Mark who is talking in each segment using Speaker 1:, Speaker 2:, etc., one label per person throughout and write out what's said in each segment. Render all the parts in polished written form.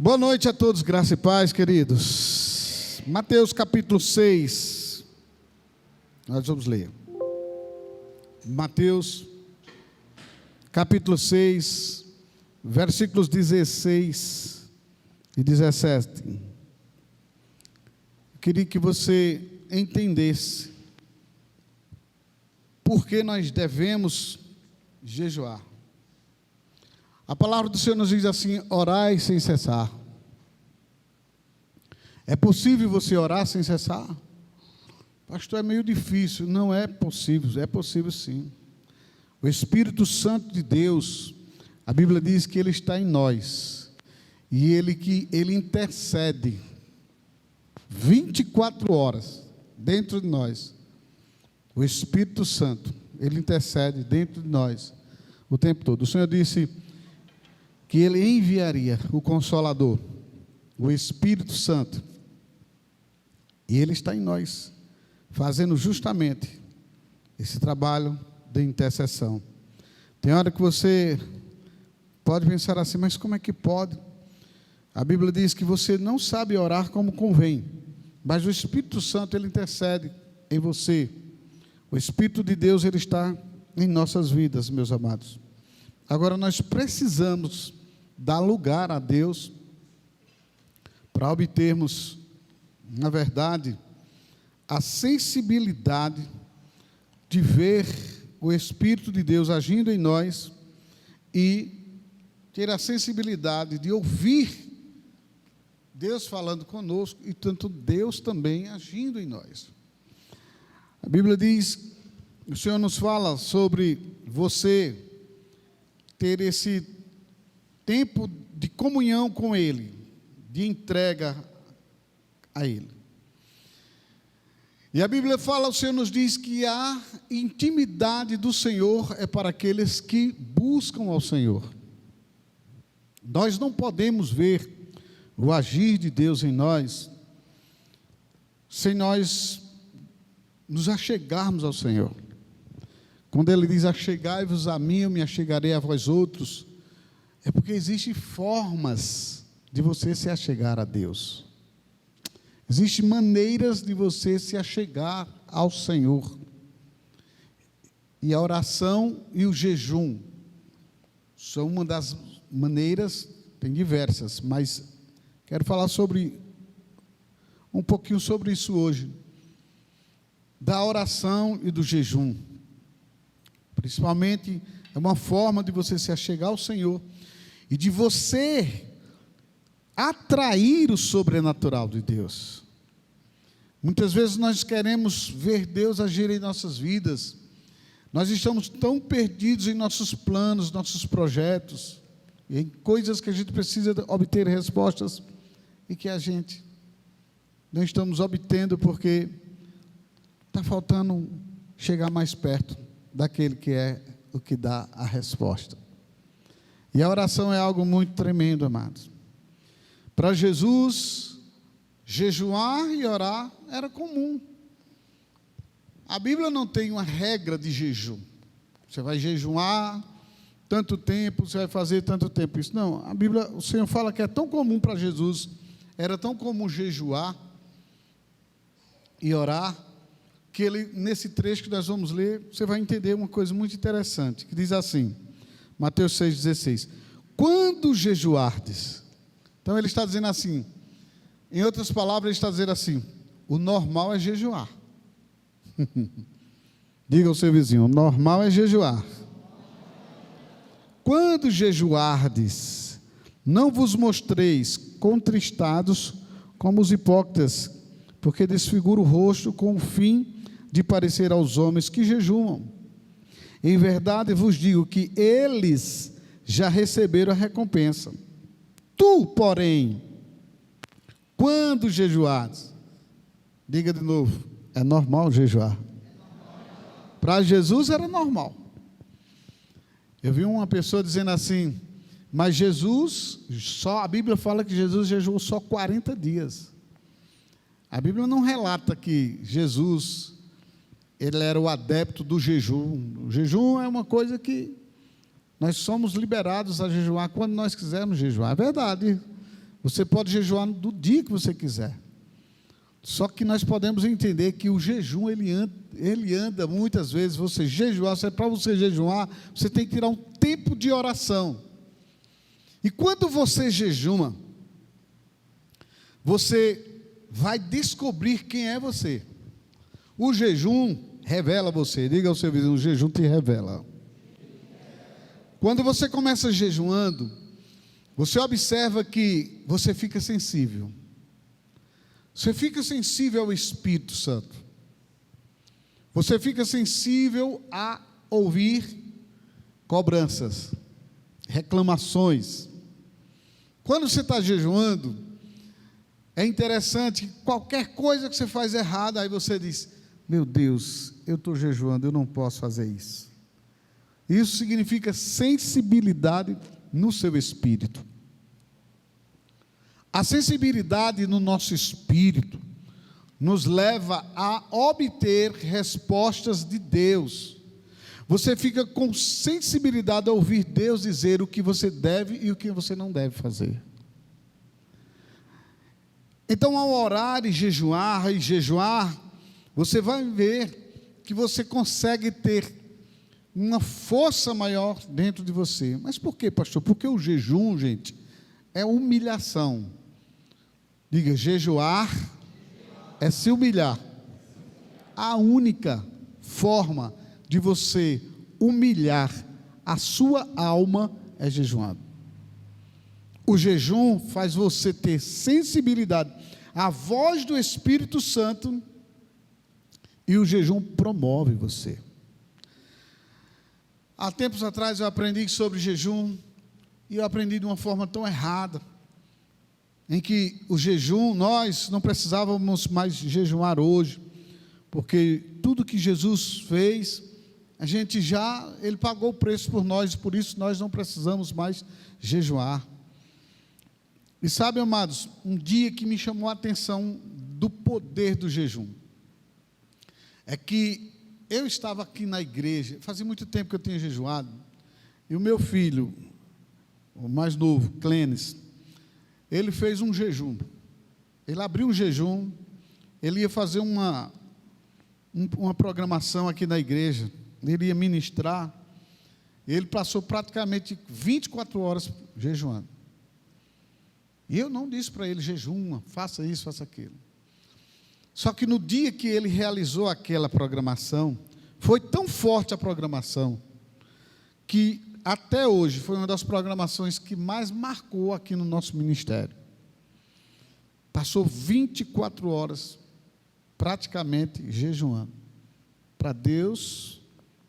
Speaker 1: Boa noite a todos, graça e paz, queridos. Mateus capítulo 6, nós vamos ler. Mateus capítulo 6, versículos 16 e 17. Eu queria que você entendesse por que nós devemos jejuar. A palavra do Senhor nos diz assim: orai sem cessar. É possível você orar sem cessar? Pastor, é meio difícil. Não é possível sim. O Espírito Santo de Deus, a Bíblia diz que Ele está em nós, e Ele intercede 24 horas dentro de nós. O Espírito Santo, Ele intercede dentro de nós o tempo todo. O Senhor disse que Ele enviaria o Consolador, o Espírito Santo, e Ele está em nós, fazendo justamente esse trabalho de intercessão. Tem hora que você pode pensar assim: mas como é que pode? A Bíblia diz que você não sabe orar como convém, mas o Espírito Santo, Ele intercede em você. O Espírito de Deus, Ele está em nossas vidas, meus amados. Agora nós precisamos dar lugar a Deus para obtermos, na verdade, a sensibilidade de ver o Espírito de Deus agindo em nós e ter a sensibilidade de ouvir Deus falando conosco e tanto Deus também agindo em nós. A Bíblia diz, o Senhor nos fala sobre você ter esse tempo de comunhão com Ele, de entrega a Ele. E a Bíblia fala, o Senhor nos diz que a intimidade do Senhor é para aqueles que buscam ao Senhor. Nós não podemos ver o agir de Deus em nós sem nós nos achegarmos ao Senhor. Quando Ele diz: achegai-vos a mim, eu me achegarei a vós outros, é porque existem formas de você se achegar a Deus. Existem maneiras de você se achegar ao Senhor. E a oração e o jejum são uma das maneiras, tem diversas, mas quero falar um pouquinho sobre isso hoje. Da oração e do jejum. Principalmente, é uma forma de você se achegar ao Senhor e de você atrair o sobrenatural de Deus. Muitas vezes nós queremos ver Deus agir em nossas vidas. Nós estamos tão perdidos em nossos planos, nossos projetos, em coisas que a gente precisa obter respostas e que a gente não estamos obtendo porque está faltando chegar mais perto daquele que é o que dá a resposta. E a oração é algo muito tremendo, amados. Para Jesus, jejuar e orar era comum. A Bíblia não tem uma regra de jejum. Você vai jejuar tanto tempo, você vai fazer tanto tempo. Isso não. A Bíblia, o Senhor fala que é tão comum para Jesus, era tão comum jejuar e orar, que ele, nesse trecho que nós vamos ler, você vai entender uma coisa muito interessante, que diz assim, Mateus 6,16, quando jejuardes. Então ele está dizendo assim, em outras palavras ele está dizendo assim, o normal é jejuar. Diga ao seu vizinho, o normal é jejuar. Quando jejuardes, não vos mostreis contristados como os hipócritas, porque desfigura o rosto com o fim de parecer aos homens que jejuam. Em verdade vos digo que eles já receberam a recompensa. Tu, porém, quando jejuares, diga de novo, é normal jejuar. Para Jesus era normal. Eu vi uma pessoa dizendo assim, mas Jesus, a Bíblia fala que Jesus jejuou só 40 dias. A Bíblia não relata que Jesus, ele era o adepto do jejum. O jejum é uma coisa que nós somos liberados a jejuar quando nós quisermos jejuar. É verdade. Você pode jejuar do dia que você quiser. Só que nós podemos entender que o jejum, ele anda muitas vezes, você jejuar, para você jejuar, você tem que tirar um tempo de oração. E quando você jejuma, você vai descobrir quem é você. O jejum revela você. Diga ao seu vizinho, o jejum te revela. Quando você começa jejuando, você observa que você fica sensível. Você fica sensível ao Espírito Santo. Você fica sensível a ouvir cobranças, reclamações. Quando você está jejuando, é interessante que qualquer coisa que você faz errada, aí você diz, meu Deus, eu estou jejuando, eu não posso fazer isso. Isso significa sensibilidade no seu espírito. A sensibilidade no nosso espírito nos leva a obter respostas de Deus. Você fica com sensibilidade a ouvir Deus dizer o que você deve e o que você não deve fazer. Então, ao orar e jejuar, você vai ver que você consegue ter uma força maior dentro de você. Mas por quê, pastor? Porque o jejum, gente, é humilhação. Diga, jejuar é se humilhar. A única forma de você humilhar a sua alma é jejuando. O jejum faz você ter sensibilidade à voz do Espírito Santo e o jejum promove você. Há tempos atrás eu aprendi sobre jejum e eu aprendi de uma forma tão errada, em que o jejum, nós não precisávamos mais jejuar hoje, porque tudo que Jesus fez, Ele pagou o preço por nós, por isso nós não precisamos mais jejuar. E sabe, amados, um dia que me chamou a atenção do poder do jejum, é que eu estava aqui na igreja, fazia muito tempo que eu tinha jejuado, e o meu filho, o mais novo, Clênis, ele fez um jejum, ele abriu um jejum, ele ia fazer uma programação aqui na igreja, ele ia ministrar, ele passou praticamente 24 horas jejuando, e eu não disse para ele, jejuma, faça isso, faça aquilo, só que no dia que ele realizou aquela programação, foi tão forte a programação, que até hoje foi uma das programações que mais marcou aqui no nosso ministério. Passou 24 horas praticamente jejuando, para Deus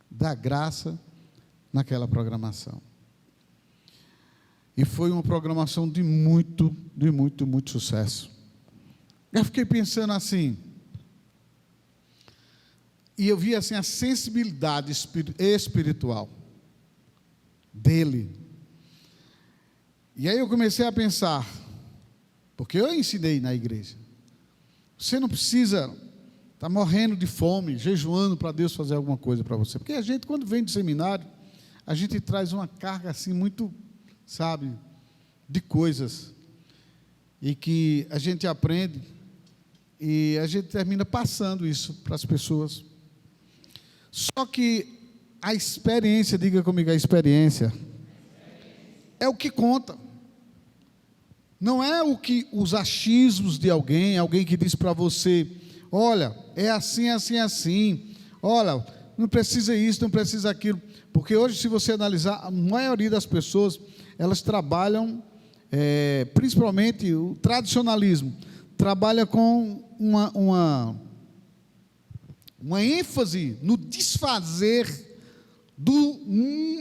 Speaker 1: dar graça naquela programação. E foi uma programação de muito sucesso. Eu fiquei pensando assim, e eu vi assim a sensibilidade espiritual dele. E aí eu comecei a pensar, porque eu ensinei na igreja, você não precisa estar morrendo de fome, jejuando para Deus fazer alguma coisa para você, porque a gente, quando vem do seminário, a gente traz uma carga assim muito, sabe, de coisas, e que a gente aprende, e a gente termina passando isso para as pessoas. Só que a experiência, diga comigo, a experiência é o que conta. Não é os achismos de alguém que diz para você, olha, é assim, assim, assim, olha, não precisa isso, não precisa aquilo, porque hoje, se você analisar, a maioria das pessoas, elas trabalham, principalmente o tradicionalismo, trabalha com uma ênfase no desfazer do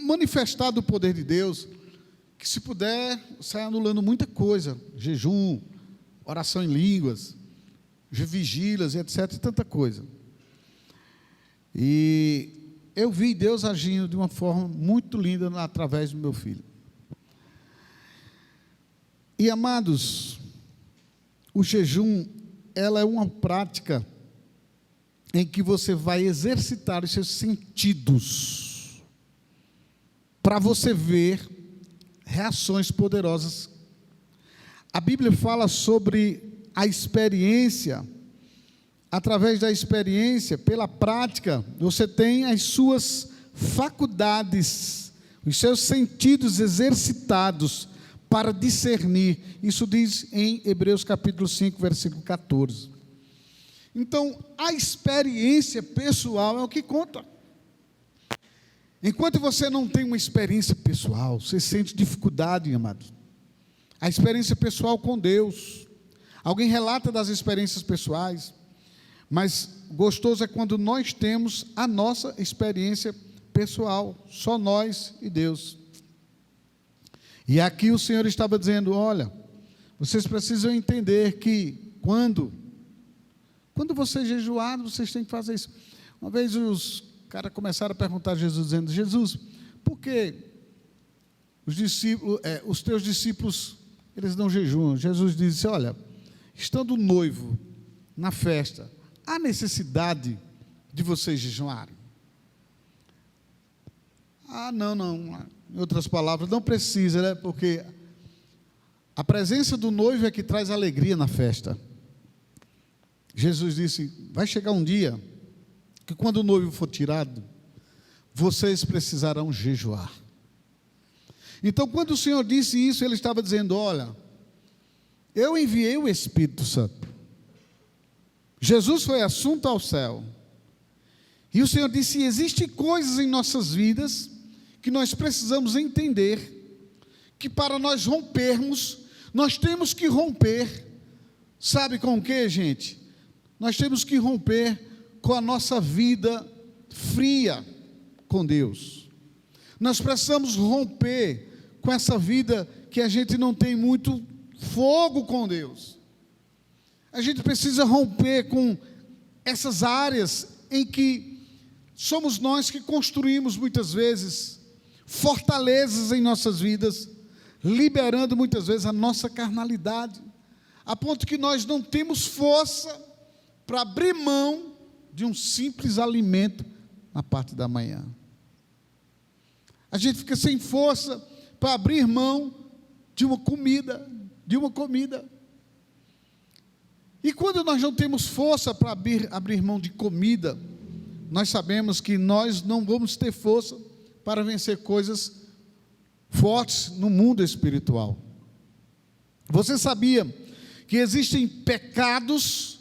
Speaker 1: manifestar do poder de Deus, que se puder, sai anulando muita coisa, jejum, oração em línguas, vigílias, etc, e tanta coisa. E eu vi Deus agindo de uma forma muito linda através do meu filho. E amados, o jejum, ela é uma prática em que você vai exercitar os seus sentidos, para você ver reações poderosas. A Bíblia fala sobre a experiência. Através da experiência, pela prática, você tem as suas faculdades, os seus sentidos exercitados para discernir. Isso diz em Hebreus capítulo 5, versículo 14. Então, a experiência pessoal é o que conta. Enquanto você não tem uma experiência pessoal, você sente dificuldade, amados. A experiência pessoal com Deus. Alguém relata das experiências pessoais, mas gostoso é quando nós temos a nossa experiência pessoal, só nós e Deus. E aqui o Senhor estava dizendo: olha, vocês precisam entender que quando vocês jejuarem, vocês têm que fazer isso. Uma vez os caras começaram a perguntar a Jesus, dizendo: Jesus, por que os teus discípulos, eles não jejuam? Jesus disse: olha, estando noivo na festa, há necessidade de vocês jejuarem? Não. Em outras palavras, não precisa, né? Porque a presença do noivo é que traz alegria na festa. Jesus disse: vai chegar um dia que quando o noivo for tirado, vocês precisarão jejuar. Então, quando o Senhor disse isso, Ele estava dizendo: olha, eu enviei o Espírito Santo. Jesus foi assunto ao céu. E o Senhor disse: existem coisas em nossas vidas que nós precisamos entender, que para nós rompermos, nós temos que romper. Sabe com o que, gente? Nós temos que romper com a nossa vida fria com Deus. Nós precisamos romper com essa vida que a gente não tem muito fogo com Deus. A gente precisa romper com essas áreas em que somos nós que construímos muitas vezes fortalezas em nossas vidas, liberando muitas vezes a nossa carnalidade, a ponto que nós não temos força para abrir mão de um simples alimento na parte da manhã. A gente fica sem força para abrir mão de uma comida, E quando nós não temos força para abrir mão de comida, nós sabemos que nós não vamos ter força para vencer coisas fortes no mundo espiritual. Você sabia que existem pecados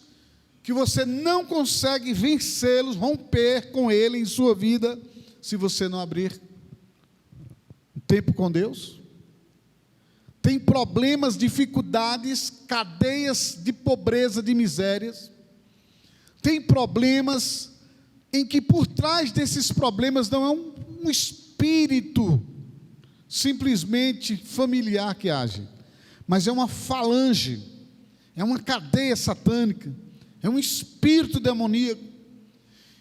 Speaker 1: que você não consegue vencê-los, romper com ele em sua vida, se você não abrir um tempo com Deus? Tem problemas, dificuldades, cadeias de pobreza, de misérias. Tem problemas em que por trás desses problemas não é um espírito simplesmente familiar que age, mas é uma falange, é uma cadeia satânica, é um espírito demoníaco.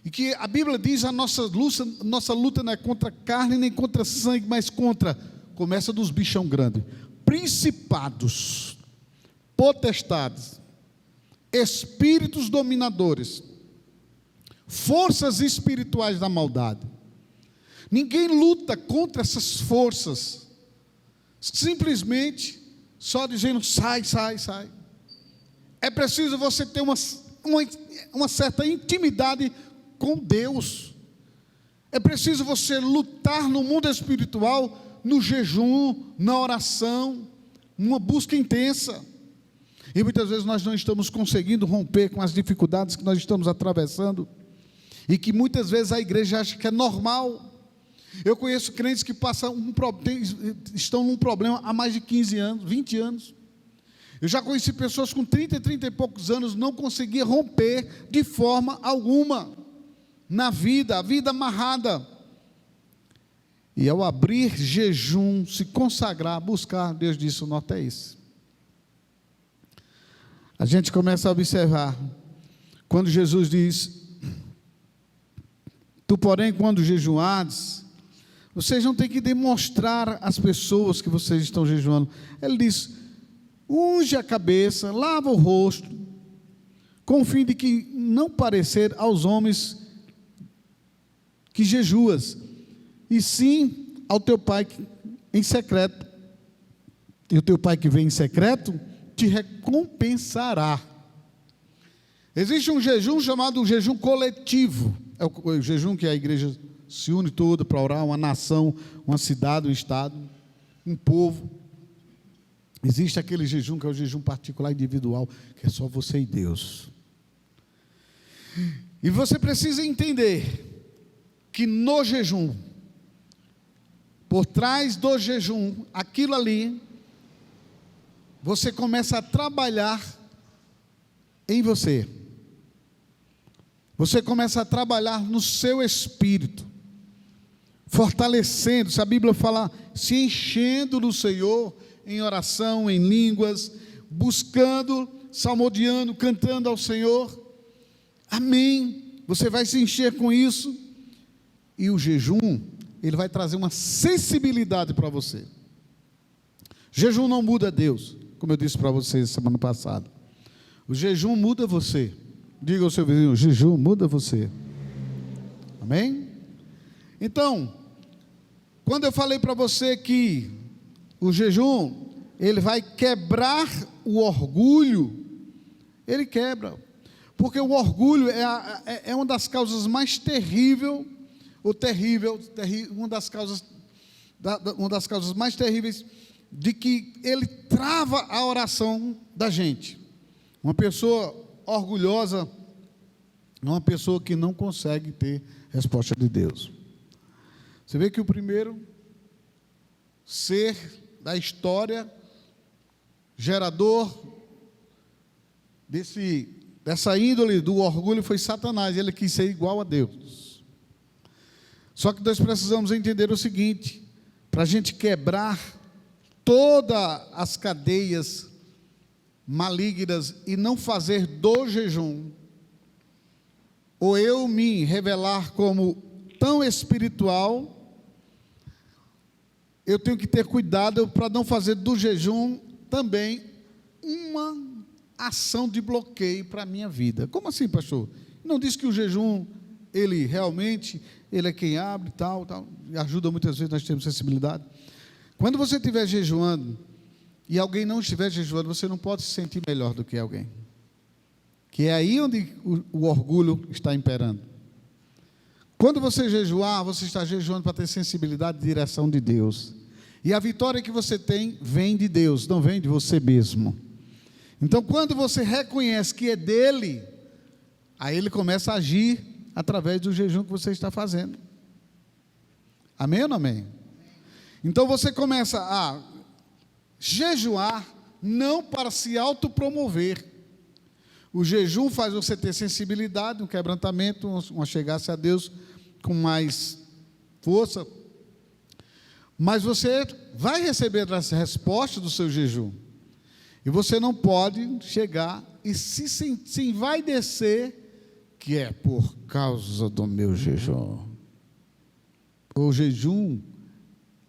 Speaker 1: E que a Bíblia diz: a nossa luta não é contra carne nem contra sangue, mas começa dos bichão grandes, principados, potestades, espíritos dominadores, forças espirituais da maldade. Ninguém luta contra essas forças simplesmente só dizendo sai. É preciso você ter uma certa intimidade com Deus. É preciso você lutar no mundo espiritual, no jejum, na oração, numa busca intensa. E muitas vezes nós não estamos conseguindo romper com as dificuldades que nós estamos atravessando, e que muitas vezes a igreja acha que é normal. Eu conheço crentes que estão num problema há mais de 15 anos, 20 anos. Eu já conheci pessoas com 30 e poucos anos, não conseguiam romper de forma alguma na vida, a vida amarrada. E ao abrir jejum, se consagrar, buscar, Deus disse: o norte é esse. A gente começa a observar, quando Jesus diz: tu, porém, quando jejuares, vocês não têm que demonstrar às pessoas que vocês estão jejuando. Ele diz: unge a cabeça, lava o rosto, com o fim de que não parecer aos homens que jejuas, e sim ao teu pai em secreto. E o teu pai que vem em secreto te recompensará. Existe um jejum chamado jejum coletivo. É o jejum que a igreja se une toda para orar, uma nação, uma cidade, um estado, um povo. Existe aquele jejum que é o jejum particular, individual, que é só você e Deus. E você precisa entender que no jejum, por trás do jejum, aquilo ali, você começa a trabalhar em você. Você começa a trabalhar no seu espírito, fortalecendo, se a Bíblia fala, se enchendo do Senhor, em oração, em línguas, buscando, salmodiando, cantando ao Senhor. Amém. Você vai se encher com isso. E o jejum, ele vai trazer uma sensibilidade para você. Jejum não muda Deus, como eu disse para vocês semana passada. O jejum muda você. Diga ao seu vizinho, o jejum muda você. Amém? Então, quando eu falei para você que o jejum, ele vai quebrar o orgulho, ele quebra, porque o orgulho é uma das causas mais terríveis, uma das causas mais terríveis, de que ele trava a oração da gente. Uma pessoa orgulhosa é uma pessoa que não consegue ter resposta de Deus. Você vê que o primeiro ser da história, gerador dessa índole do orgulho foi Satanás. Ele quis ser igual a Deus. Só que nós precisamos entender o seguinte: para a gente quebrar todas as cadeias malignas e não fazer do jejum, ou eu me revelar como tão espiritual, eu tenho que ter cuidado para não fazer do jejum também uma ação de bloqueio para a minha vida. Como assim, pastor? Não diz que o jejum, ele realmente, ele é quem abre, tal, e ajuda muitas vezes, nós temos sensibilidade. Quando você estiver jejuando, e alguém não estiver jejuando, você não pode se sentir melhor do que alguém. Que é aí onde o orgulho está imperando. Quando você jejuar, você está jejuando para ter sensibilidade e direção de Deus. E a vitória que você tem, vem de Deus, não vem de você mesmo. Então, quando você reconhece que é dele, aí ele começa a agir através do jejum que você está fazendo. Amém ou não amém? Então, você começa a jejuar, não para se autopromover. O jejum faz você ter sensibilidade, um quebrantamento, uma chegar-se a Deus com mais força. Mas você vai receber as respostas do seu jejum. E você não pode chegar e se envaidecer, que é por causa do meu jejum. O jejum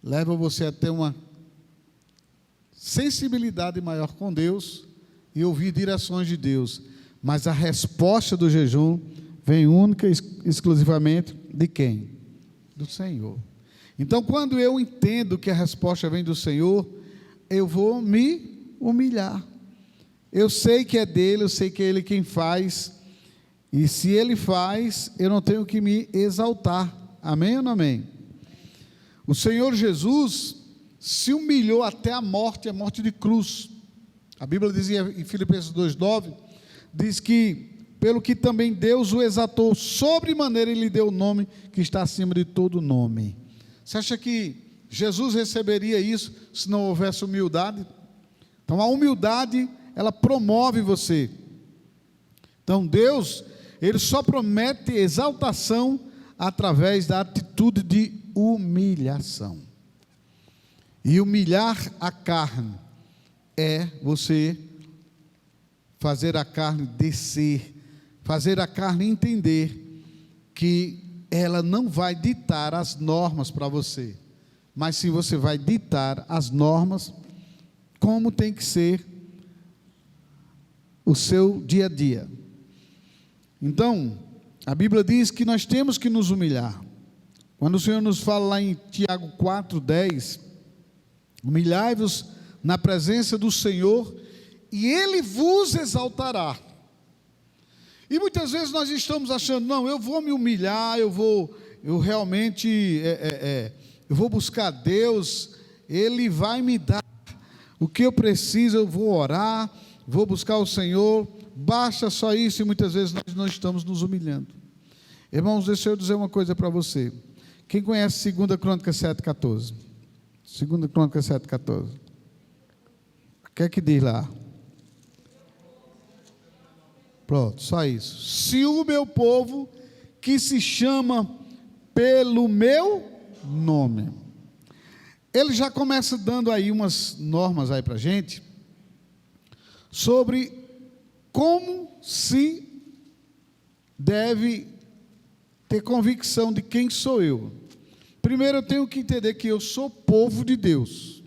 Speaker 1: leva você a ter uma sensibilidade maior com Deus e ouvir direções de Deus. Mas a resposta do jejum vem única e exclusivamente de quem? Do Senhor. Então, quando eu entendo que a resposta vem do Senhor, eu vou me humilhar. Eu sei que é dele, eu sei que é ele quem faz, e se ele faz, eu não tenho que me exaltar. Amém ou não amém? O Senhor Jesus se humilhou até a morte de cruz. A Bíblia dizia em Filipenses 2,9, diz que, pelo que também Deus o exaltou sobremaneira, ele lhe deu o nome que está acima de todo nome. Você acha que Jesus receberia isso se não houvesse humildade? Então a humildade, ela promove você. Então Deus, ele só promete exaltação através da atitude de humilhação. E humilhar a carne é você fazer a carne descer, fazer a carne entender que ela não vai ditar as normas para você, mas sim você vai ditar as normas como tem que ser o seu dia a dia. Então, a Bíblia diz que nós temos que nos humilhar. Quando o Senhor nos fala lá em Tiago 4,10, humilhai-vos na presença do Senhor, e Ele vos exaltará. E muitas vezes nós estamos achando, não, eu vou me humilhar, eu realmente eu vou buscar Deus, Ele vai me dar o que eu preciso, eu vou orar, vou buscar o Senhor, basta só isso, e muitas vezes nós não estamos nos humilhando. Irmãos, deixa eu dizer uma coisa para você. Quem conhece 2 Crônicas 7,14? 2 Crônicas 7,14. O que é que diz lá? Pronto, só isso. Se o meu povo, que se chama pelo meu nome. Ele já começa dando aí umas normas aí para a gente, sobre como se deve ter convicção de quem sou eu. Primeiro eu tenho que entender que eu sou povo de Deus.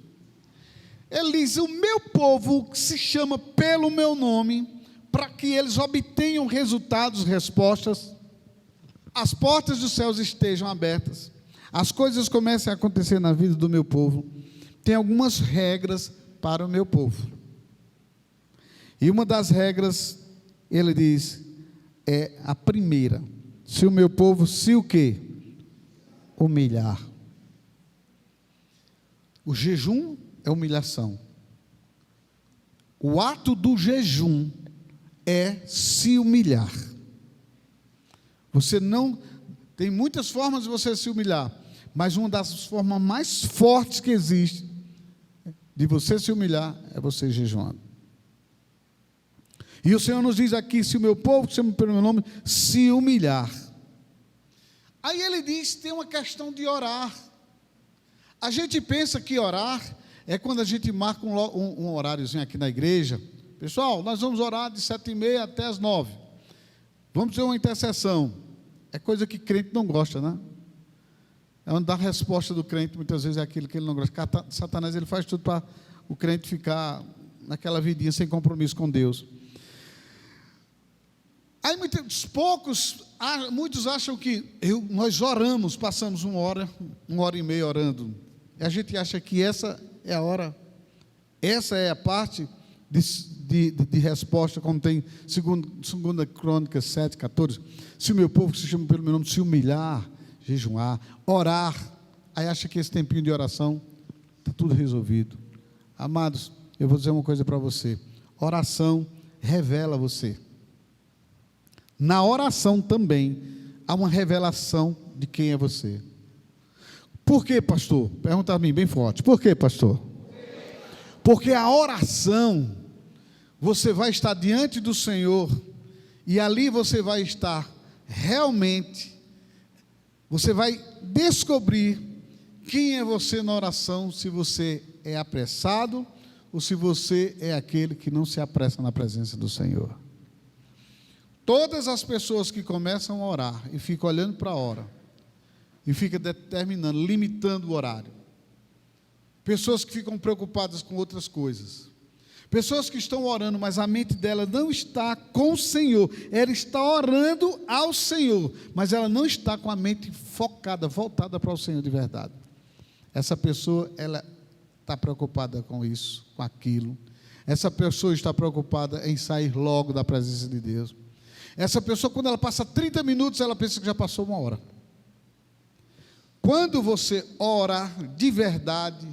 Speaker 1: Ele diz, o meu povo que se chama pelo meu nome, para que eles obtenham resultados, respostas, as portas dos céus estejam abertas, as coisas comecem a acontecer na vida do meu povo. Tem algumas regras para o meu povo. E uma das regras, ele diz, é a primeira. Se o meu povo se o quê? Humilhar. O jejum é humilhação. O ato do jejum é se humilhar. Você não... Tem muitas formas de você se humilhar, mas uma das formas mais fortes que existe de você se humilhar é você jejuando. E o Senhor nos diz aqui, se o meu povo, que chama pelo meu nome, se humilhar. Aí ele diz, tem uma questão de orar. A gente pensa que orar é quando a gente marca um horáriozinho aqui na igreja. Pessoal, nós vamos orar de 7h30 até as 9h. Vamos ter uma intercessão. É coisa que crente não gosta, né? É onde dá a resposta do crente, muitas vezes é aquilo que ele não gosta. Satanás, ele faz tudo para o crente ficar naquela vidinha sem compromisso com Deus. Aí muitos acham que nós oramos, passamos 1h30 orando. E a gente acha que essa é a hora, essa é a parte de resposta, como tem 2 Crônicas 7,14. Se o meu povo, que se chama pelo meu nome, se humilhar, jejuar, orar, aí acha que esse tempinho de oração está tudo resolvido. Amados, eu vou dizer uma coisa para você: oração revela você. Na oração também há uma revelação de quem é você. Por quê, pastor? Pergunta a mim bem forte. Por quê, pastor? Porque a oração, você vai estar diante do Senhor, e ali você vai estar realmente, você vai descobrir quem é você na oração, se você é apressado, ou se você é aquele que não se apressa na presença do Senhor. Todas as pessoas que começam a orar e ficam olhando para a hora, e ficam determinando, limitando o horário, pessoas que ficam preocupadas com outras coisas, pessoas que estão orando, mas a mente dela não está com o Senhor, ela está orando ao Senhor, mas ela não está com a mente focada, voltada para o Senhor de verdade. Essa pessoa, ela está preocupada com isso, com aquilo. Essa pessoa está preocupada em sair logo da presença de Deus. Essa pessoa, quando ela passa 30 minutos, ela pensa que já passou 1 hora. Quando você ora de verdade,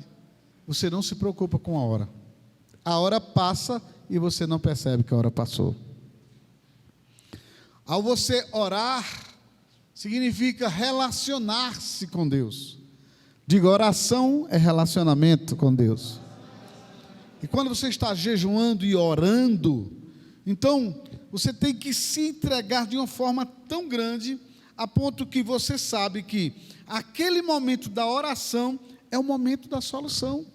Speaker 1: você não se preocupa com a hora. A hora passa e você não percebe que a hora passou. Ao você orar, significa relacionar-se com Deus. Diga, oração é relacionamento com Deus. E quando você está jejuando e orando, então você tem que se entregar de uma forma tão grande, a ponto que você sabe que aquele momento da oração é o momento da solução.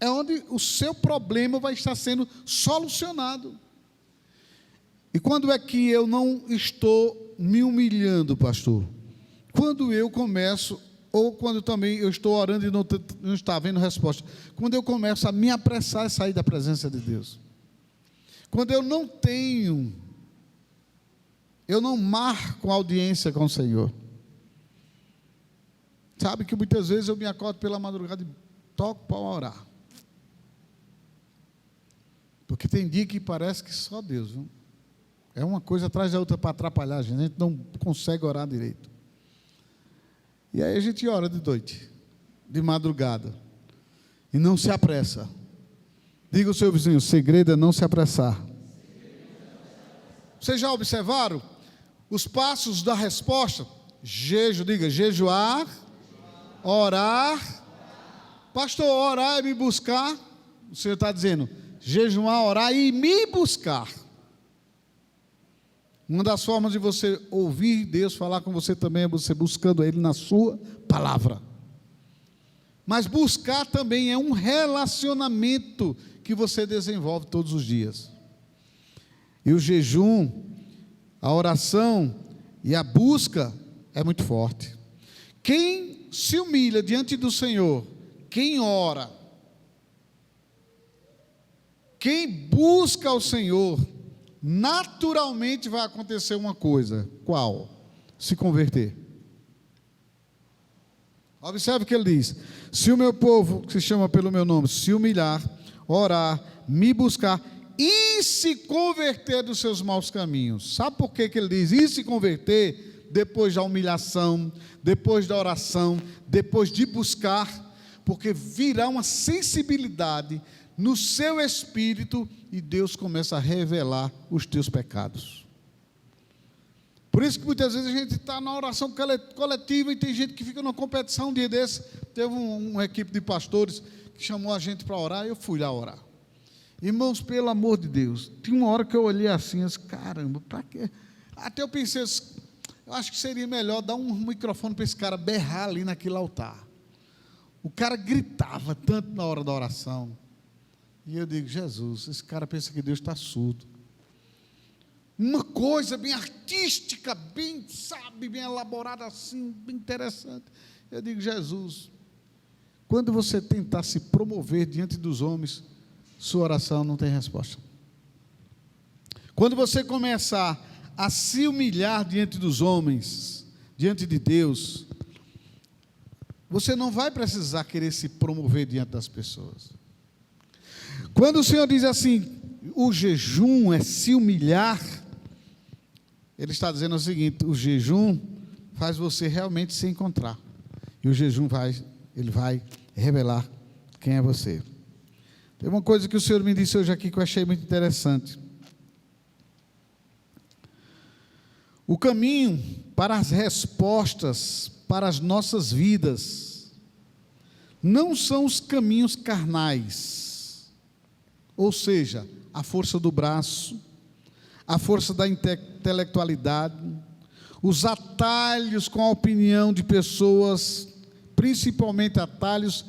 Speaker 1: É onde o seu problema vai estar sendo solucionado. E quando é que eu não estou me humilhando, pastor? Quando eu começo, ou quando também eu estou orando e não está havendo resposta. Quando eu começo a me apressar a sair da presença de Deus. Quando eu não marco audiência com o Senhor. Sabe que muitas vezes eu me acordo pela madrugada e toco para orar. Porque tem dia que parece que só Deus, viu? É uma coisa atrás da outra para atrapalhar a gente não consegue orar direito. E aí a gente ora de noite, de madrugada, e não se apressa. Diga ao seu vizinho, o segredo é não se apressar. Vocês já observaram os passos da resposta? Diga, jejuar, orar. Pastor, orar é me buscar. O Senhor está dizendo, jejuar, orar e me buscar. Uma das formas de você ouvir Deus falar com você também é você buscando Ele na sua palavra. Mas buscar também é um relacionamento que você desenvolve todos os dias. E o jejum, a oração e a busca é muito forte. Quem se humilha diante do Senhor, quem ora, quem busca o Senhor, naturalmente vai acontecer uma coisa. Qual? Se converter. Observe o que ele diz: se o meu povo, que se chama pelo meu nome, se humilhar, orar, me buscar e se converter dos seus maus caminhos. Sabe por que ele diz e se converter? Depois da humilhação, depois da oração, depois de buscar, porque virá uma sensibilidade no seu espírito e Deus começa a revelar os teus pecados. Por isso que muitas vezes a gente está na oração coletiva e tem gente que fica numa competição. Um dia desse, teve uma equipe de pastores que chamou a gente para orar, e eu fui lá orar. Irmãos, pelo amor de Deus, tinha uma hora que eu olhei assim, eu disse, caramba, para quê? Até eu pensei, eu acho que seria melhor dar um microfone para esse cara berrar ali naquele altar. O cara gritava tanto na hora da oração. E eu digo, Jesus, esse cara pensa que Deus está surdo. Uma coisa bem artística, bem, sabe, bem elaborada assim, bem interessante. Eu digo, Jesus, quando você tentar se promover diante dos homens, sua oração não tem resposta. Quando você começar a se humilhar diante dos homens, diante de Deus, você não vai precisar querer se promover diante das pessoas. Quando o Senhor diz assim, o jejum é se humilhar, Ele está dizendo o seguinte, o jejum faz você realmente se encontrar. E o jejum ele vai revelar quem é você. Tem uma coisa que o Senhor me disse hoje aqui que eu achei muito interessante. O caminho para as respostas para as nossas vidas não são os caminhos carnais, ou seja, a força do braço, a força da intelectualidade, os atalhos com a opinião de pessoas, principalmente atalhos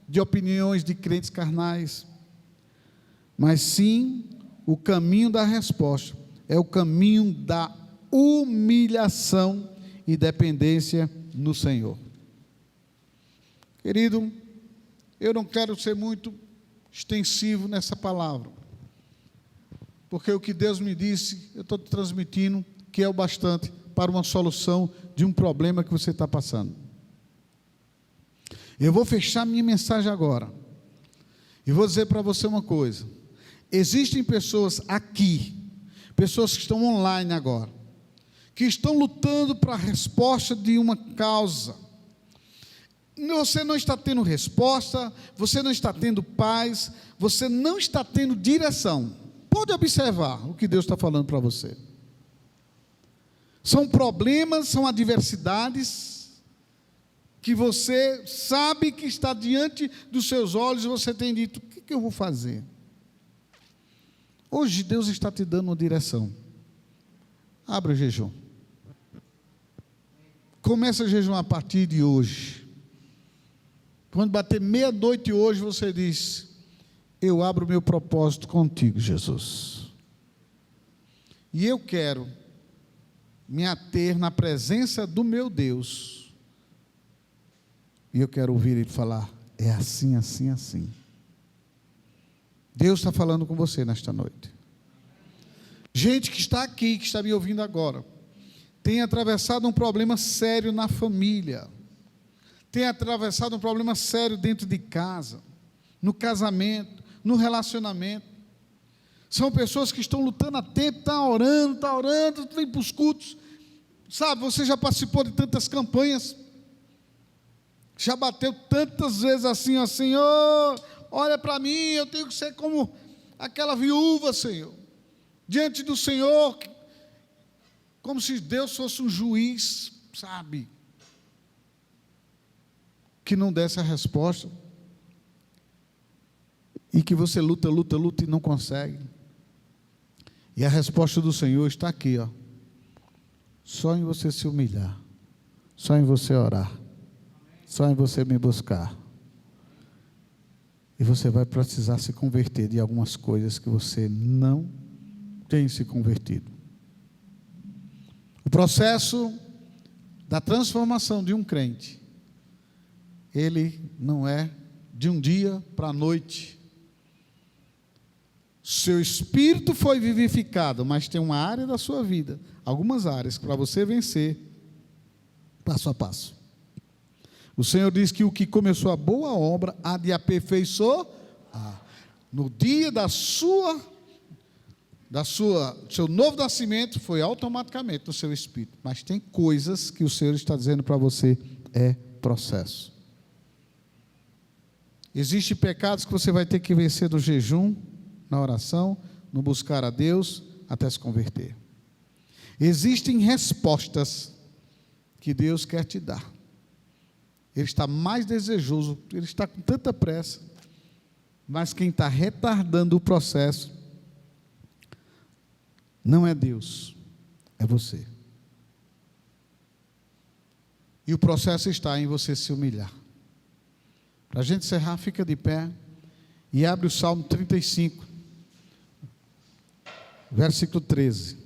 Speaker 1: de opiniões de crentes carnais, mas sim o caminho da resposta, é o caminho da humilhação e dependência no Senhor. Querido, eu não quero ser muito extensivo nessa palavra, porque o que Deus me disse, eu estou transmitindo, que é o bastante para uma solução de um problema que você está passando. Eu vou fechar minha mensagem agora, e vou dizer para você uma coisa, existem pessoas aqui, pessoas que estão online agora, que estão lutando para a resposta de uma causa. Você não está tendo resposta, você não está tendo paz, você não está tendo direção. Pode observar o que Deus está falando para você. São problemas, são adversidades, que você sabe que está diante dos seus olhos, e você tem dito, o que eu vou fazer? Hoje Deus está te dando uma direção. Abra o jejum. Começa a jejuar a partir de hoje. Quando bater meia-noite hoje, você diz, eu abro o meu propósito contigo, Jesus. E eu quero me ater na presença do meu Deus. E eu quero ouvir Ele falar, é assim, assim, assim. Deus está falando com você nesta noite. Gente que está aqui, que está me ouvindo agora, tem atravessado um problema sério na família, tem atravessado um problema sério dentro de casa, no casamento, no relacionamento. São pessoas que estão lutando há tempo, está orando, vem para os cultos. Sabe, você já participou de tantas campanhas, já bateu tantas vezes assim, ó, Senhor, olha para mim, eu tenho que ser como aquela viúva, Senhor, diante do Senhor, como se Deus fosse um juiz, sabe, que não desse a resposta, e que você luta e não consegue. E a resposta do Senhor está aqui, ó. Só em você se humilhar, só em você orar, só em você me buscar. E você vai precisar se converter de algumas coisas que você não tem se convertido. O processo da transformação de um crente, ele não é de um dia para a noite. Seu espírito foi vivificado, mas tem uma área da sua vida, algumas áreas, para você vencer, passo a passo. O Senhor diz que o que começou a boa obra, há de aperfeiçoar, no dia seu novo nascimento, foi automaticamente no seu espírito, mas tem coisas que o Senhor está dizendo para você, é processo. Existem pecados que você vai ter que vencer no jejum, na oração, no buscar a Deus, até se converter. Existem respostas que Deus quer te dar. Ele está mais desejoso, ele está com tanta pressa, mas quem está retardando o processo não é Deus, é você. E o processo está em você se humilhar. Para a gente encerrar, fica de pé e abre o Salmo 35, versículo 13,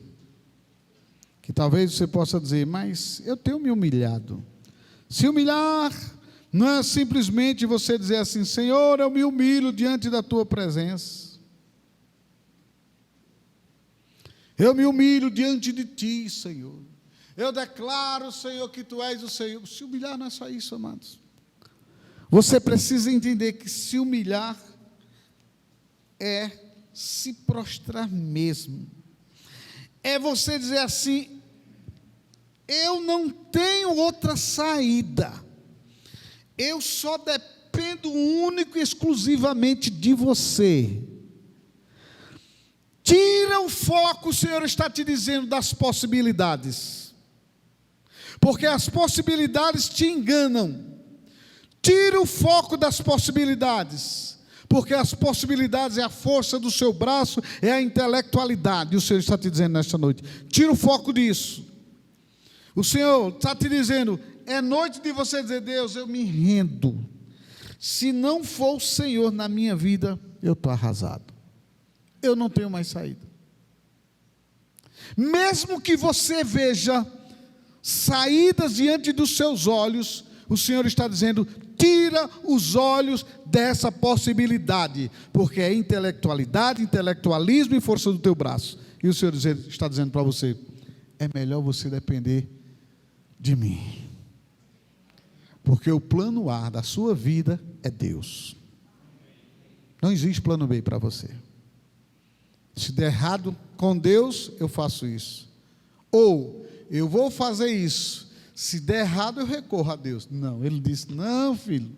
Speaker 1: que talvez você possa dizer, mas eu tenho me humilhado. Se humilhar não é simplesmente você dizer assim, Senhor, eu me humilho diante da tua presença, eu me humilho diante de ti, Senhor, eu declaro, Senhor, que tu és o Senhor. Se humilhar não é só isso, amados. Você precisa entender que se humilhar é se prostrar mesmo, é você dizer assim, eu não tenho outra saída, eu só dependo único e exclusivamente de você. Tira o foco, o Senhor está te dizendo, das possibilidades, porque as possibilidades te enganam. Tira o foco das possibilidades, porque as possibilidades é a força do seu braço, é a intelectualidade. E o Senhor está te dizendo nesta noite, tira o foco disso. O Senhor está te dizendo, é noite de você dizer, Deus, eu me rendo. Se não for o Senhor na minha vida, eu estou arrasado. Eu não tenho mais saída. Mesmo que você veja saídas diante dos seus olhos, o Senhor está dizendo, tira os olhos dessa possibilidade, porque é intelectualidade, intelectualismo e força do teu braço. E o Senhor está dizendo para você, é melhor você depender de mim, porque o plano A da sua vida é Deus. Não existe plano B para você. Se der errado com Deus, eu faço isso, ou eu vou fazer isso, se der errado eu recorro a Deus. Não, ele disse, não, filho,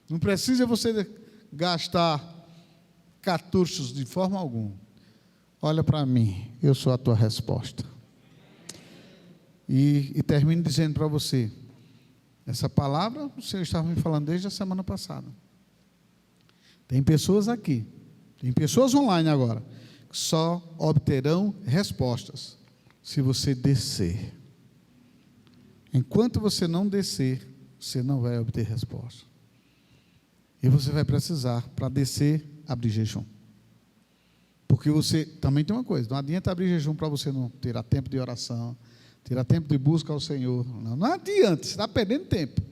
Speaker 1: não precisa você gastar cartuchos de forma alguma, olha para mim, eu sou a tua resposta. E termino dizendo para você, essa palavra o Senhor estava me falando desde a semana passada. Tem pessoas aqui, tem pessoas online agora, que só obterão respostas se você descer. Enquanto você não descer, você não vai obter resposta. E você vai precisar, para descer, abrir jejum. Porque você, também tem uma coisa, não adianta abrir jejum para você não ter tempo de oração, ter tempo de busca ao Senhor. Não adianta, você está perdendo tempo.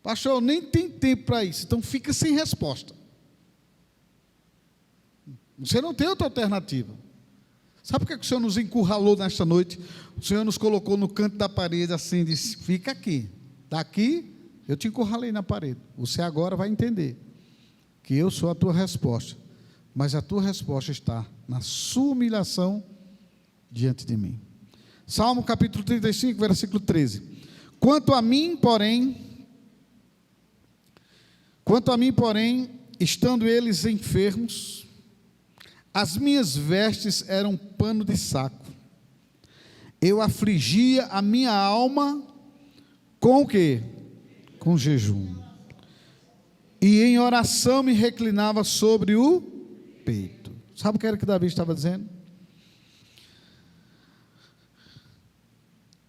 Speaker 1: Pastor, nem tem tempo para isso, então fica sem resposta. Você não tem outra alternativa. Sabe por que o Senhor nos encurralou nesta noite? O Senhor nos colocou no canto da parede assim, disse, fica aqui. Daqui, eu te encurralei na parede. Você agora vai entender que eu sou a tua resposta mas a tua resposta está na sua humilhação diante de mim. Salmo capítulo 35, versículo 13. Quanto a mim, porém, estando eles enfermos, as minhas vestes eram pano de saco. Eu afligia a minha alma com o quê? Com jejum. E em oração me reclinava sobre o peito. Sabe o que era que Davi estava dizendo?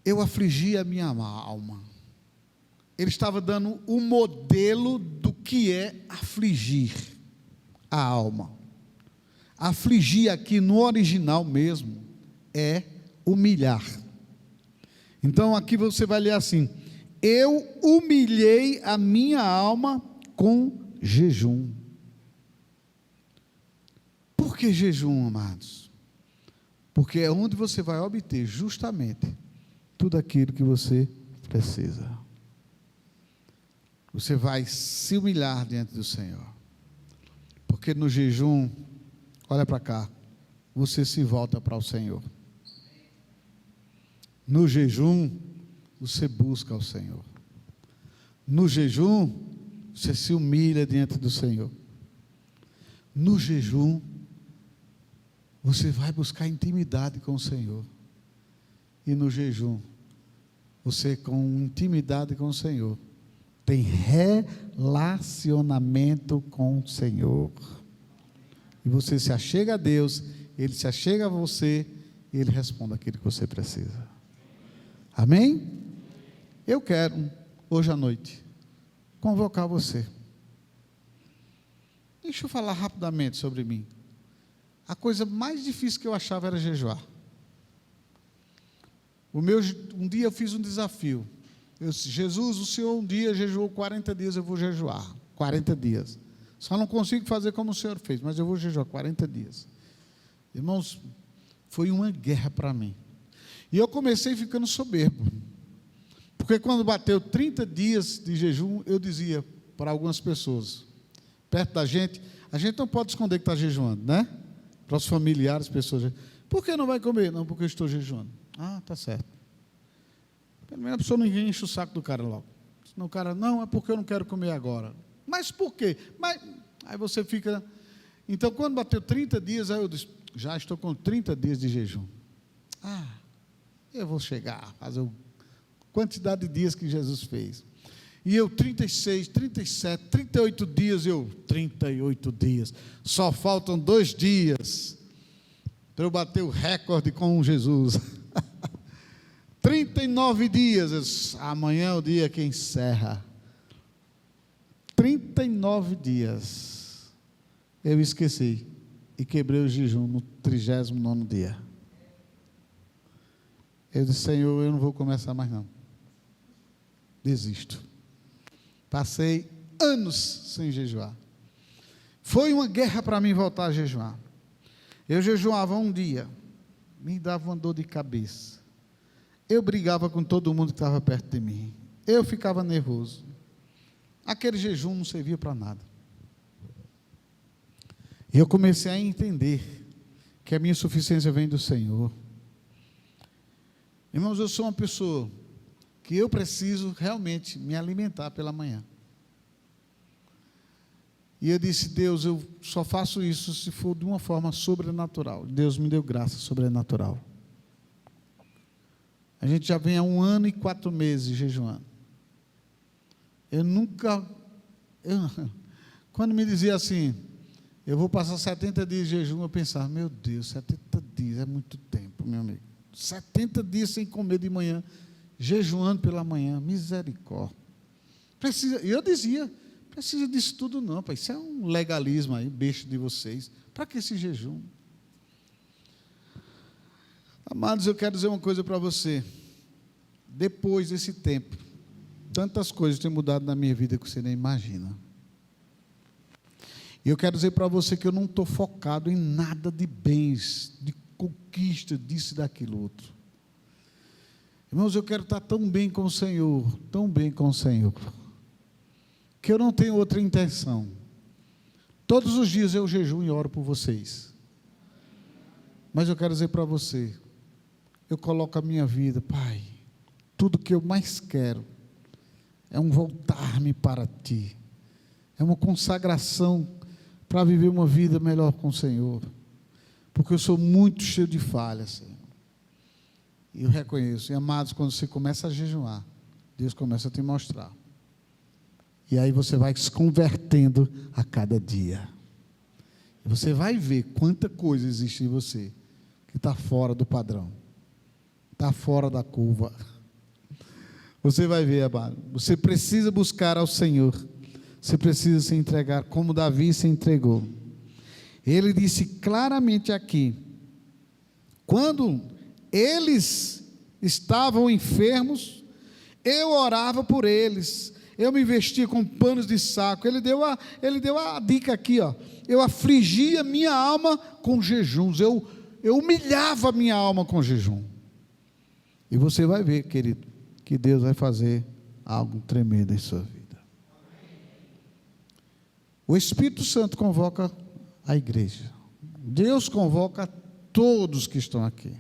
Speaker 1: Eu afligia a minha alma. Ele estava dando um modelo do que é afligir a alma. Afligir aqui no original mesmo é humilhar. Então aqui você vai ler assim: eu humilhei a minha alma com jejum. Por que jejum, amados? Porque é onde você vai obter justamente tudo aquilo que você precisa. Você vai se humilhar diante do Senhor. Porque no jejum, olha para cá, você se volta para o Senhor. No jejum, você busca o Senhor. No jejum, você se humilha diante do Senhor. No jejum, você vai buscar intimidade com o Senhor. E no jejum, você com intimidade com o Senhor, tem relacionamento com o Senhor. E você se achega a Deus, Ele se achega a você, e Ele responde aquilo que você precisa. Amém? Eu quero, hoje à noite, convocar você. Deixa eu falar rapidamente sobre mim. A coisa mais difícil que eu achava era jejuar. Um dia eu fiz um desafio. Eu disse: Jesus, o Senhor um dia jejuou 40 dias, eu vou jejuar 40 dias. Só não consigo fazer como o Senhor fez, mas eu vou jejuar 40 dias. Irmãos, foi uma guerra para mim. E eu comecei ficando soberbo. Porque quando bateu 30 dias de jejum, eu dizia para algumas pessoas, perto da gente, a gente não pode esconder que está jejuando, né? Para os familiares, pessoas, por que não vai comer? Não, porque eu estou jejuando. Ah, tá certo. Pelo menos a pessoa não enche o saco do cara logo. Senão o cara, não, é porque eu não quero comer agora. Mas por quê? Aí você fica... Então, quando bateu 30 dias, aí eu disse, já estou com 30 dias de jejum. Eu vou chegar a fazer a quantidade de dias que Jesus fez. E eu, 36, 37, 38 dias, 38 dias. Só faltam 2 dias para eu bater o recorde com Jesus. 39 dias, amanhã é o dia que encerra. 39 dias, eu esqueci e quebrei o jejum no 39º dia. Eu disse, Senhor, eu não vou começar mais não. Desisto. Passei anos sem jejuar. Foi uma guerra para mim voltar a jejuar. Eu jejuava um dia, me dava uma dor de cabeça. Eu brigava com todo mundo que estava perto de mim. Eu ficava nervoso. Aquele jejum não servia para nada. E eu comecei a entender que a minha suficiência vem do Senhor. Irmãos, eu sou uma pessoa que eu preciso realmente me alimentar pela manhã. E eu disse, Deus, eu só faço isso se for de uma forma sobrenatural. Deus me deu graça sobrenatural. A gente já vem há 1 ano e 4 meses jejuando. Quando me dizia assim, eu vou passar 70 dias de jejum, eu pensava, meu Deus, 70 dias é muito tempo, meu amigo. 70 dias sem comer de manhã, jejuando pela manhã, misericórdia. E eu dizia, precisa disso tudo não, pai, isso é um legalismo aí, besta de vocês. Para que esse jejum? Amados, eu quero dizer uma coisa para você. Depois desse tempo, tantas coisas têm mudado na minha vida que você nem imagina. E eu quero dizer para você que eu não estou focado em nada de bens, de conquista, disso e daquilo outro. Irmãos, eu quero estar tão bem com o Senhor, tão bem com o Senhor, que eu não tenho outra intenção. Todos os dias eu jejuo e oro por vocês. Mas eu quero dizer para você, eu coloco a minha vida, Pai, tudo que eu mais quero é um voltar-me para Ti. É uma consagração para viver uma vida melhor com o Senhor. Porque eu sou muito cheio de falhas, Senhor. E eu reconheço. E amados, quando você começa a jejuar, Deus começa a te mostrar. E aí você vai se convertendo a cada dia. E você vai ver quanta coisa existe em você que está fora do padrão. Está fora da curva. Você vai ver, amado. Você precisa buscar ao Senhor. Você precisa se entregar como Davi se entregou. Ele disse claramente aqui, quando eles estavam enfermos, eu orava por eles, eu me vestia com panos de saco. Ele deu a dica aqui, ó. Eu afligia minha alma com jejuns, eu humilhava minha alma com jejum. E você vai ver, querido, que Deus vai fazer algo tremendo em sua vida. O Espírito Santo convoca a igreja. Deus convoca todos que estão aqui.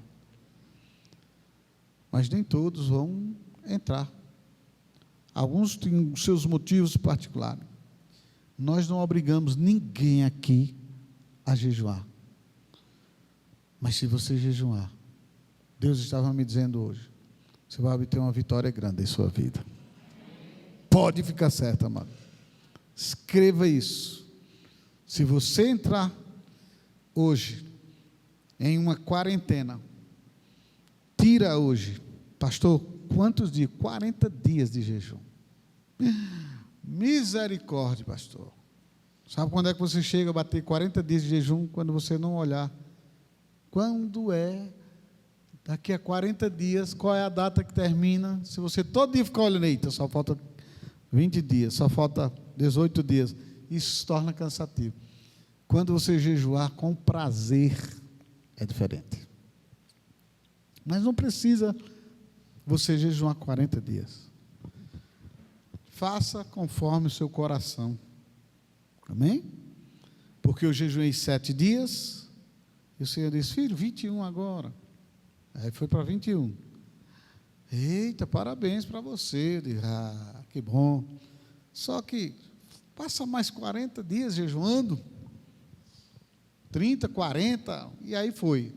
Speaker 1: Mas nem todos vão entrar. Alguns têm os seus motivos particulares. Nós não obrigamos ninguém aqui a jejuar. Mas se você jejuar, Deus estava me dizendo hoje, você vai obter uma vitória grande em sua vida. Pode ficar certo, amado. Escreva isso. Se você entrar hoje em uma quarentena, tira hoje, pastor, quantos dias? 40 dias de jejum. Misericórdia, pastor. Sabe quando é que você chega a bater 40 dias de jejum? Quando você não olhar. Quando é? Daqui a 40 dias, qual é a data que termina? Se você todo dia ficar olhando, eita, só falta 20 dias, só falta 18 dias. Isso se torna cansativo. Quando você jejuar com prazer, é diferente. Mas não precisa você jejuar 40 dias. Faça conforme o seu coração. Amém? Porque eu jejuei 7 dias, e o Senhor disse, filho, 21 agora. Aí foi para 21. Eita, parabéns para você. Eu disse, que bom. Só que passa mais 40 dias jejuando. 30, 40, e aí foi.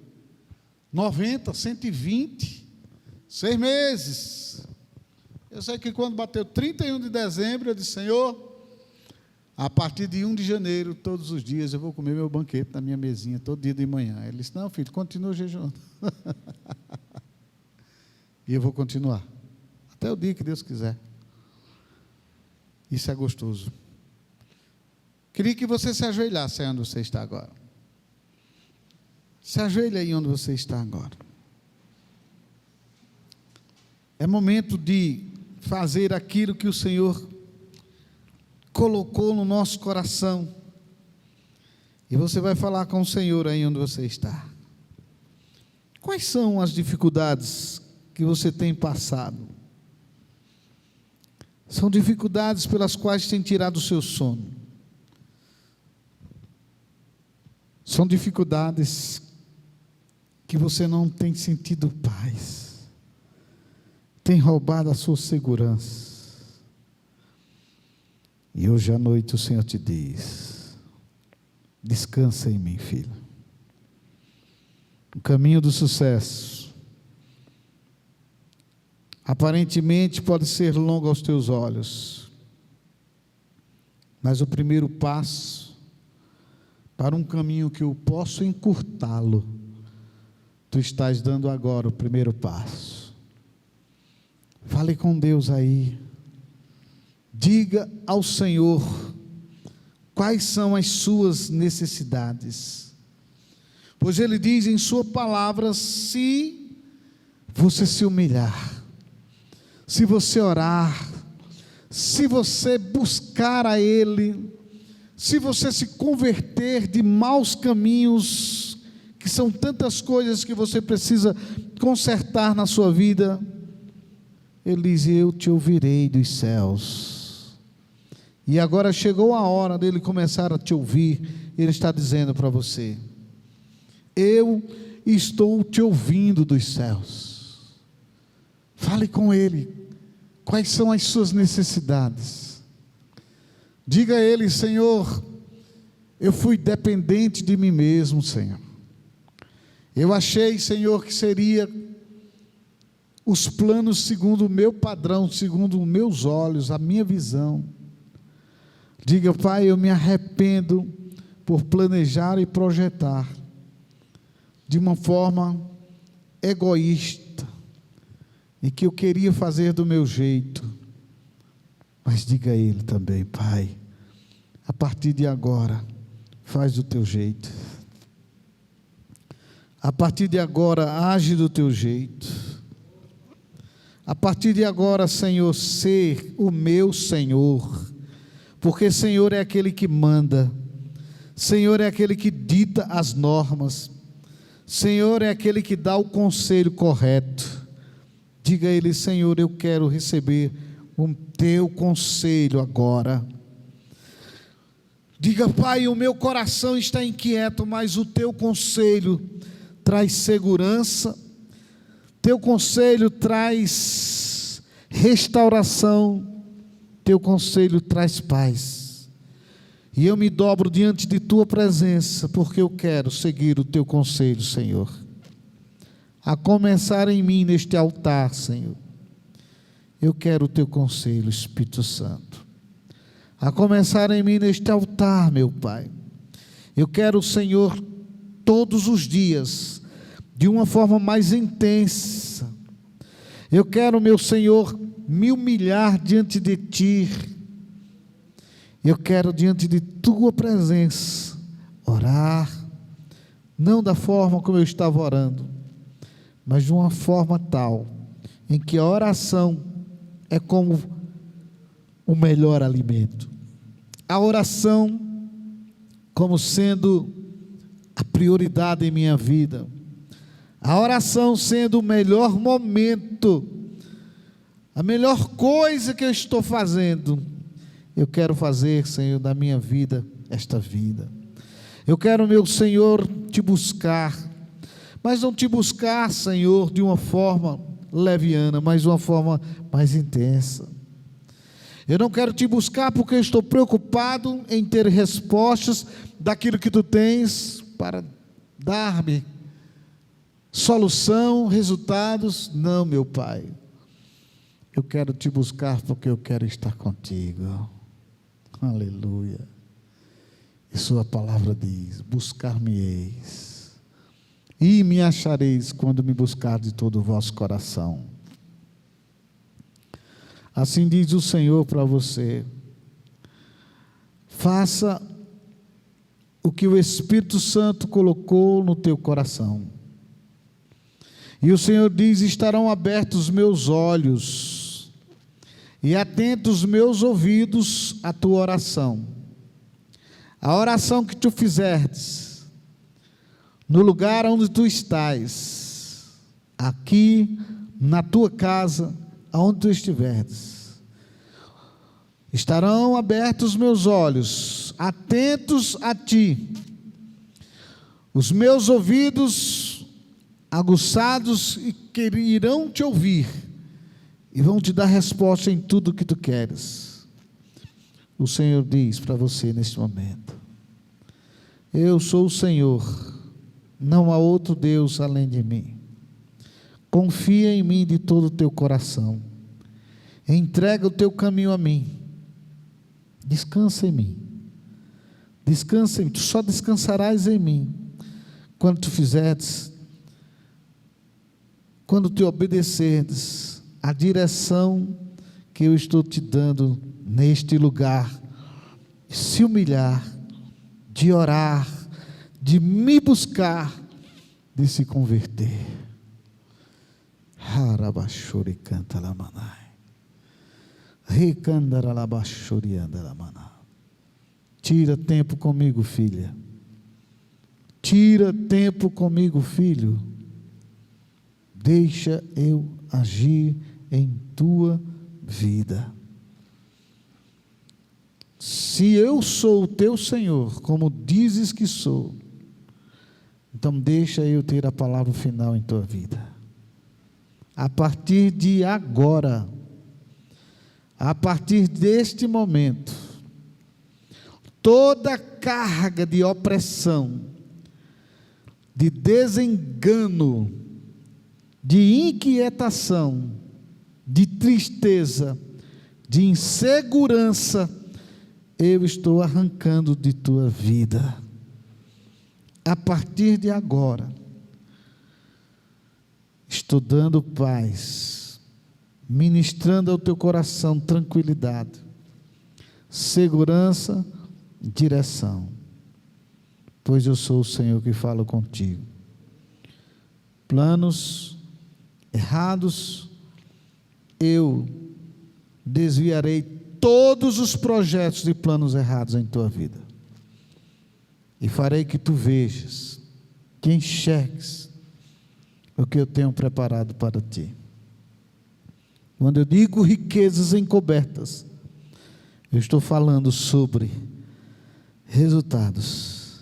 Speaker 1: 90, 120, 6 meses. Eu sei que quando bateu 31 de dezembro, eu disse, Senhor, a partir de 1 de janeiro, todos os dias, eu vou comer meu banquete na minha mesinha, todo dia de manhã. Ele disse, não, filho, continua jejuando. E eu vou continuar, até o dia que Deus quiser. Isso é gostoso. Queria que você se ajoelhasse aí onde você está agora. Se ajoelhe aí onde você está agora. É momento de fazer aquilo que o Senhor colocou no nosso coração. E você vai falar com o Senhor aí onde você está. Quais são as dificuldades que você tem passado? São dificuldades pelas quais tem tirado o seu sono. São dificuldades que você não tem sentido paz. Tem roubado a sua segurança. E hoje à noite o Senhor te diz, descansa em mim, filho. O caminho do sucesso aparentemente pode ser longo aos teus olhos, mas o primeiro passo para um caminho que eu posso encurtá-lo, tu estás dando agora o primeiro passo. Fale com Deus aí. Diga ao Senhor quais são as suas necessidades. Pois Ele diz em sua palavra, se você se humilhar, se você orar, se você buscar a Ele, se você se converter de maus caminhos, que são tantas coisas que você precisa consertar na sua vida, Ele diz, eu te ouvirei dos céus, E agora chegou a hora dele começar a te ouvir. Ele está dizendo para você: eu estou te ouvindo dos céus. Fale com ele. Quais são as suas necessidades? Diga a ele: Senhor, eu fui dependente de mim mesmo, Senhor. Eu achei, Senhor, que seria os planos segundo o meu padrão, segundo os meus olhos, a minha visão. Diga: Pai, eu me arrependo por planejar e projetar de uma forma egoísta, e que eu queria fazer do meu jeito. Mas diga a ele também: Pai, a partir de agora, faz do teu jeito. A partir de agora, age do teu jeito. A partir de agora, Senhor, ser o meu Senhor, porque Senhor é aquele que manda, Senhor é aquele que dita as normas, Senhor é aquele que dá o conselho correto. Diga a ele: Senhor, eu quero receber o teu conselho agora. Diga: Pai, o meu coração está inquieto, mas o teu conselho traz segurança, teu conselho traz restauração, teu conselho traz paz. E eu me dobro diante de tua presença, porque eu quero seguir o teu conselho, Senhor. A começar em mim neste altar, Senhor, eu quero o teu conselho, Espírito Santo. A começar em mim neste altar, meu Pai, eu quero, Senhor, todos os dias, de uma forma mais intensa. Eu quero, meu Senhor, me humilhar diante de Ti. Eu quero, diante de Tua presença, orar, não da forma como eu estava orando, mas de uma forma tal, em que a oração é como o melhor alimento. A oração como sendo a prioridade em minha vida. A oração sendo o melhor momento, a melhor coisa que eu estou fazendo. Eu quero fazer, Senhor, da minha vida, esta vida. Eu quero, meu Senhor, te buscar, mas não te buscar, Senhor, de uma forma leviana, mas de uma forma mais intensa. Eu não quero te buscar porque eu estou preocupado em ter respostas daquilo que tu tens para dar-me. Solução, resultados. Não, meu Pai. Eu quero te buscar porque eu quero estar contigo. Aleluia. E sua palavra diz: buscar-me-eis e me achareis quando me buscar de todo o vosso coração. Assim diz o Senhor para você: faça o que o Espírito Santo colocou no teu coração. E o Senhor diz: estarão abertos os meus olhos e atentos os meus ouvidos à tua oração. A oração que tu fizerdes, no lugar onde tu estás, aqui na tua casa, aonde tu estiveres, estarão abertos os meus olhos, atentos a ti, os meus ouvidos aguçados, e que irão te ouvir, e vão te dar resposta em tudo que tu queres. O Senhor diz para você neste momento: eu sou o Senhor, não há outro Deus além de mim. Confia em mim de todo o teu coração, entrega o teu caminho a mim, descansa em mim, descansa em mim. Tu só descansarás em mim quando tu fizeres, quando te obedeceres a direção que eu estou te dando neste lugar, de se humilhar, de orar, de me buscar, de se converter. Harabashuri canta la manai, recandara la bashuri anda la maná. Tira tempo comigo, filha. Tira tempo comigo, filho. Deixa eu agir em tua vida. Se eu sou o teu Senhor, como dizes que sou, então deixa eu ter a palavra final em tua vida. A partir de agora, a partir deste momento, toda carga de opressão, de desengano, de inquietação, de tristeza, de insegurança, eu estou arrancando de tua vida. A partir de agora, estou dando paz, ministrando ao teu coração tranquilidade, segurança, direção, pois eu sou o Senhor que falo contigo. Planos errados, eu desviarei todos os projetos e planos errados em tua vida, e farei que tu vejas, que enxergues o que eu tenho preparado para ti. Quando eu digo riquezas encobertas, eu estou falando sobre resultados,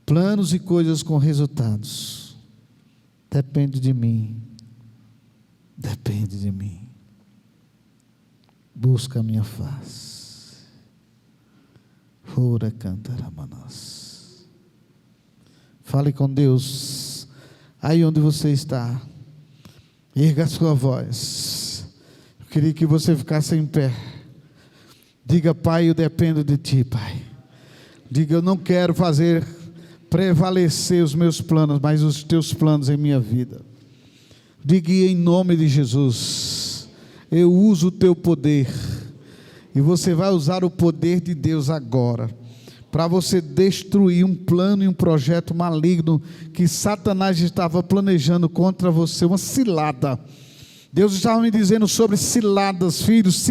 Speaker 1: planos e coisas com resultados. Depende de mim, depende de mim. Busca a minha face. Ora cantaramanas. Fale com Deus aí onde você está. Erga a sua voz. Eu queria que você ficasse em pé. Diga: Pai, eu dependo de ti, Pai. Diga: eu não quero fazer prevalecer os meus planos, mas os teus planos em minha vida. Diga: em nome de Jesus, eu uso o teu poder. E você vai usar o poder de Deus agora, para você destruir um plano e um projeto maligno que Satanás estava planejando contra você, uma cilada. Deus estava me dizendo sobre ciladas, filhos,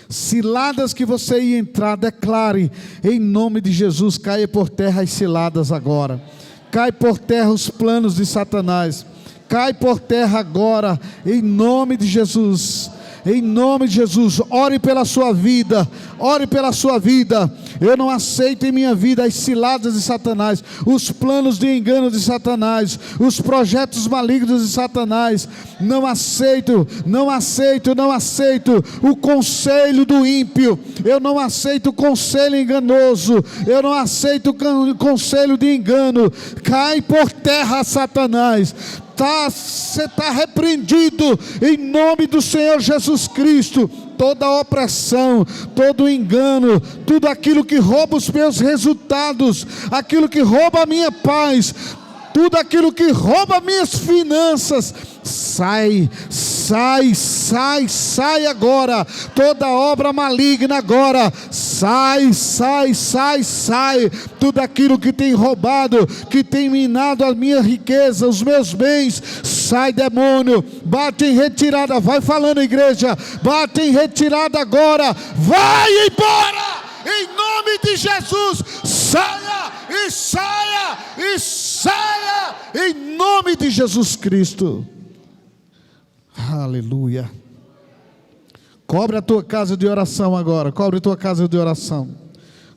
Speaker 1: ciladas que você ia entrar. Declare, em nome de Jesus, caia por terra as ciladas agora. Cai por terra os planos de Satanás. Cai por terra agora, em nome de Jesus. Em nome de Jesus, ore pela sua vida, ore pela sua vida. Eu não aceito em minha vida as ciladas de Satanás, os planos de engano de Satanás, os projetos malignos de Satanás. Não aceito, não aceito, não aceito o conselho do ímpio. Eu não aceito o conselho enganoso. Eu não aceito o conselho de engano. Cai por terra, Satanás. Você está repreendido em nome do Senhor Jesus Cristo. Toda opressão, todo engano, tudo aquilo que rouba os meus resultados, aquilo que rouba a minha paz, tudo aquilo que rouba minhas finanças, sai, sai, sai, sai agora. Toda obra maligna agora, sai, sai, sai, sai. Tudo aquilo que tem roubado, que tem minado a minha riqueza, os meus bens, sai, demônio, bate em retirada. Vai falando, igreja, bate em retirada agora, vai embora, em nome de Jesus. Saia e saia e saia, em nome de Jesus Cristo. Aleluia. Cobre a tua casa de oração agora. Cobre a tua casa de oração.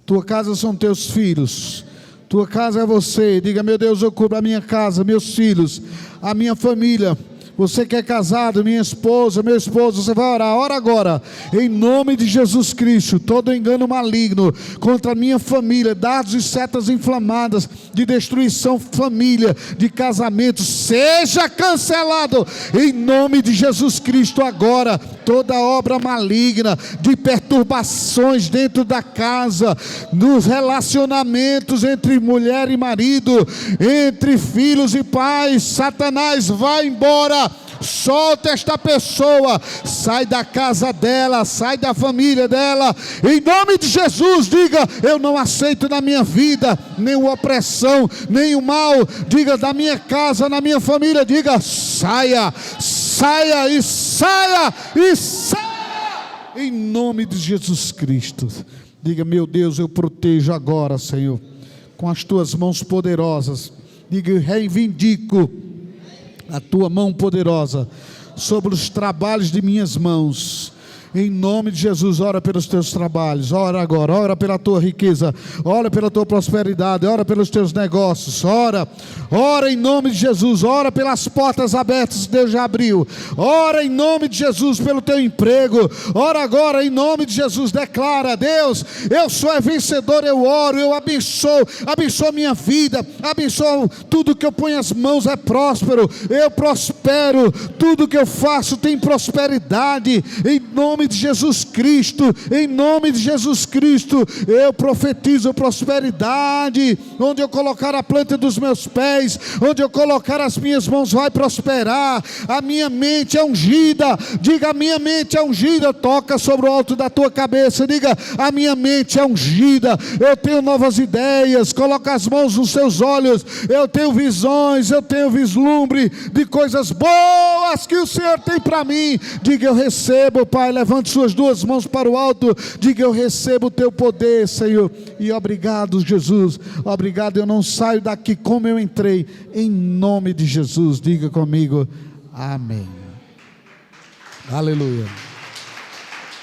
Speaker 1: Tua casa são teus filhos. Tua casa é você. Diga: meu Deus, eu cubro a minha casa, meus filhos, a minha família. Você que é casado, minha esposa, meu esposo, você vai orar, ora agora, em nome de Jesus Cristo. Todo engano maligno contra a minha família, dardos e setas inflamadas de destruição, família, de casamento, seja cancelado em nome de Jesus Cristo agora. Toda obra maligna de perturbações dentro da casa, nos relacionamentos entre mulher e marido, entre filhos e pais, Satanás, vai embora. Solta esta pessoa, sai da casa dela, sai da família dela, em nome de Jesus. Diga: eu não aceito na minha vida nenhuma opressão, nenhum mal. Diga: da minha casa, na minha família. Diga: saia, saia e saia e saia, em nome de Jesus Cristo. Diga: meu Deus, eu protejo agora, Senhor, com as tuas mãos poderosas. Diga: reivindico a tua mão poderosa sobre os trabalhos de minhas mãos. Em nome de Jesus, ora pelos teus trabalhos, ora agora, ora pela tua riqueza, ora pela tua prosperidade, ora pelos teus negócios, ora em nome de Jesus, ora pelas portas abertas que Deus já abriu, ora em nome de Jesus pelo teu emprego, ora agora em nome de Jesus, declara: Deus, eu sou vencedor, eu oro, eu abençoo minha vida, abençoo tudo que eu ponho as mãos é próspero, eu prospero, tudo que eu faço tem prosperidade, em nome de Jesus Cristo, em nome de Jesus Cristo, eu profetizo prosperidade, onde eu colocar a planta dos meus pés, onde eu colocar as minhas mãos vai prosperar, a minha mente é ungida, diga: a minha mente é ungida, toca sobre o alto da tua cabeça, diga: a minha mente é ungida, eu tenho novas ideias, coloca as mãos nos seus olhos, eu tenho visões, eu tenho vislumbre de coisas boas que o Senhor tem para mim, diga: eu recebo, Pai, levante suas duas mãos para o alto, diga: eu recebo o teu poder, Senhor, e obrigado, Jesus, obrigado, eu não saio daqui como eu entrei, em nome de Jesus, diga comigo, amém. Aleluia.